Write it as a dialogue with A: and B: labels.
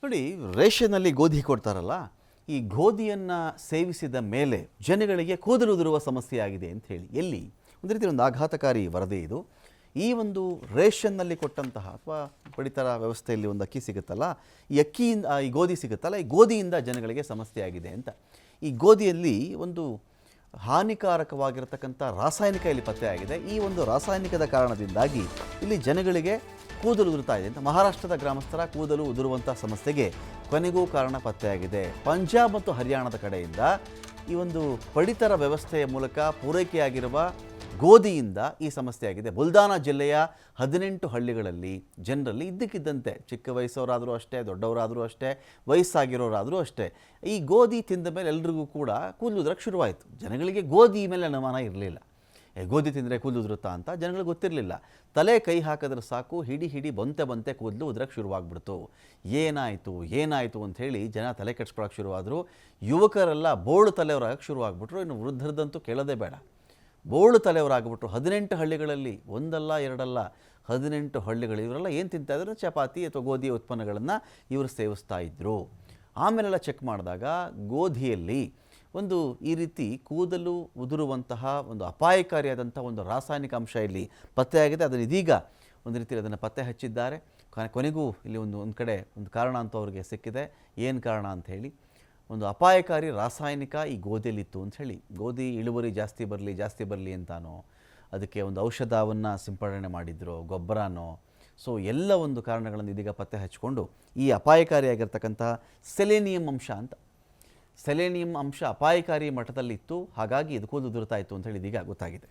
A: ನೋಡಿ, ರೇಷನ್ನಲ್ಲಿ ಗೋಧಿ ಕೊಡ್ತಾರಲ್ಲ, ಈ ಗೋಧಿಯನ್ನು ಸೇವಿಸಿದ ಮೇಲೆ ಜನಗಳಿಗೆ ಕೂದಲು ಉದುರುವ ಸಮಸ್ಯೆ ಆಗಿದೆ ಅಂತ ಹೇಳಿ ಎಲ್ಲಿ ಒಂದು ರೀತಿ ಒಂದು ಆಘಾತಕಾರಿ ವರದಿ ಇದು. ಈ ಒಂದು ರೇಷನ್ನಲ್ಲಿ ಕೊಟ್ಟಂತಹ ಅಥವಾ ಪಡಿತರ ವ್ಯವಸ್ಥೆಯಲ್ಲಿ ಒಂದು ಅಕ್ಕಿ ಸಿಗುತ್ತಲ್ಲ, ಈ ಅಕ್ಕಿಯಿಂದ ಈ ಗೋಧಿ ಸಿಗುತ್ತಲ್ಲ, ಈ ಗೋಧಿಯಿಂದ ಜನಗಳಿಗೆ ಸಮಸ್ಯೆ ಆಗಿದೆ ಅಂತ. ಈ ಗೋಧಿಯಲ್ಲಿ ಒಂದು ಹಾನಿಕಾರಕವಾಗಿರತಕ್ಕಂಥ ರಾಸಾಯನಿಕ ಇಲ್ಲಿ ಪತ್ತೆಯಾಗಿದೆ. ಈ ಒಂದು ರಾಸಾಯನಿಕದ ಕಾರಣದಿಂದಾಗಿ ಇಲ್ಲಿ ಜನಗಳಿಗೆ ಕೂದಲು ಉದುರುತ್ತಾ ಇದೆ ಅಂತ ಮಹಾರಾಷ್ಟ್ರದ ಗ್ರಾಮಸ್ಥರ ಕೂದಲು ಉದುರುವಂಥ ಸಮಸ್ಯೆಗೆ ಕೊನೆಗೂ ಕಾರಣ ಪತ್ತೆಯಾಗಿದೆ. ಪಂಜಾಬ್ ಮತ್ತು ಹರಿಯಾಣದ ಕಡೆಯಿಂದ ಈ ಒಂದು ಪಡಿತರ ವ್ಯವಸ್ಥೆಯ ಮೂಲಕ ಪೂರೈಕೆಯಾಗಿರುವ ಗೋಧಿಯಿಂದ ಈ ಸಮಸ್ಯೆ ಆಗಿದೆ. ಬುಲ್ದಾನ ಜಿಲ್ಲೆಯ 18 ಹಳ್ಳಿಗಳಲ್ಲಿ ಜನರಲ್ಲಿ ಇದ್ದಕ್ಕಿದ್ದಂತೆ ಚಿಕ್ಕ ವಯಸ್ಸವರಾದರೂ ಅಷ್ಟೇ, ದೊಡ್ಡವರಾದರೂ ಅಷ್ಟೇ, ವಯಸ್ಸಾಗಿರೋರಾದರೂ ಅಷ್ಟೇ, ಈ ಗೋಧಿ ತಿಂದ ಮೇಲೆ ಎಲ್ರಿಗೂ ಕೂಡ ಕೂದಲು ಉದುರಕ್ಕೆ ಶುರುವಾಯಿತು. ಜನಗಳಿಗೆ ಗೋಧಿ ಮೇಲೆ ಅನುಮಾನ ಇರಲಿಲ್ಲ. ಗೋಧಿ ತಿಂದರೆ ಕೂದಲು ಉದುರುತ್ತಾ ಅಂತ ಜನಗಳಿಗೆ ಗೊತ್ತಿರಲಿಲ್ಲ. ತಲೆ ಕೈ ಹಾಕಿದ್ರೆ ಸಾಕು ಹಿಡಿ ಬಂತೆ ಕೂದಲು ಉದುರಕ್ಕೆ ಶುರುವಾಗ್ಬಿಡ್ತು. ಏನಾಯಿತು ಅಂಥೇಳಿ ಜನ ತಲೆ ಕೆಡ್ಸ್ಕೊಳಕ್ಕೆ ಶುರುವಾದರು. ಯುವಕರೆಲ್ಲ ಬೋಳು ತಲೆಯವರಾಗಕ್ಕೆ ಶುರುವಾಗ್ಬಿಟ್ರು. ಇನ್ನು ವೃದ್ಧರದಂತೂ ಕೇಳೋದೇ ಬೇಡ, ಬೋಳು ತಲೆಯವರಾಗ್ಬಿಟ್ರು. 18 ಹಳ್ಳಿಗಳಲ್ಲಿ, ಒಂದಲ್ಲ ಎರಡಲ್ಲ, 18 ಹಳ್ಳಿಗಳು. ಇವರೆಲ್ಲ ಏನು ತಿಂತಾಯಿದ್ರು? ಚಪಾತಿ ಅಥವಾ ಗೋಧಿಯ ಉತ್ಪನ್ನಗಳನ್ನು ಇವರು ಸೇವಿಸ್ತಾ ಇದ್ದರು. ಆಮೇಲೆಲ್ಲ ಚೆಕ್ ಮಾಡಿದಾಗ ಗೋಧಿಯಲ್ಲಿ ಒಂದು ಈ ರೀತಿ ಕೂದಲು ಉದುರುವಂತಹ ಒಂದು ಅಪಾಯಕಾರಿಯಾದಂಥ ಒಂದು ರಾಸಾಯನಿಕ ಅಂಶ ಇಲ್ಲಿ ಪತ್ತೆಯಾಗಿದೆ. ಅದನ್ನು ಇದೀಗ ಒಂದು ರೀತಿ ಅದನ್ನು ಪತ್ತೆ ಹಚ್ಚಿದ್ದಾರೆ. ಕೊನೆಗೂ ಇಲ್ಲಿ ಒಂದು ಕಡೆ ಒಂದು ಕಾರಣ ಅಂತ ಅವ್ರಿಗೆ ಸಿಕ್ಕಿದೆ. ಏನು ಕಾರಣ ಅಂತ ಹೇಳಿ, ಒಂದು ಅಪಾಯಕಾರಿ ರಾಸಾಯನಿಕ ಈ ಗೋಧಿಯಲ್ಲಿತ್ತು ಅಂಥೇಳಿ. ಗೋಧಿ ಇಳುವರಿ ಜಾಸ್ತಿ ಬರಲಿ ಅಂತಾನೋ, ಅದಕ್ಕೆ ಒಂದು ಔಷಧವನ್ನು ಸಿಂಪಡಣೆ ಮಾಡಿದ್ರು, ಗೊಬ್ಬರನೋ, ಸೊ ಎಲ್ಲ ಒಂದು ಕಾರಣಗಳನ್ನು ಇದೀಗ ಪತ್ತೆ ಹಚ್ಚಿಕೊಂಡು ಈ ಅಪಾಯಕಾರಿಯಾಗಿರ್ತಕ್ಕಂಥ ಸೆಲೆನಿಯಂ ಅಂಶ ಅಪಾಯಕಾರಿ ಮಟ್ಟದಲ್ಲಿತ್ತು. ಹಾಗಾಗಿ ಇದು ಕೂದಲು ಉದುರ್ತಾ ಇತ್ತು ಅಂತ ಹೇಳಿ ಇದೀಗ ಗೊತ್ತಾಗಿದೆ.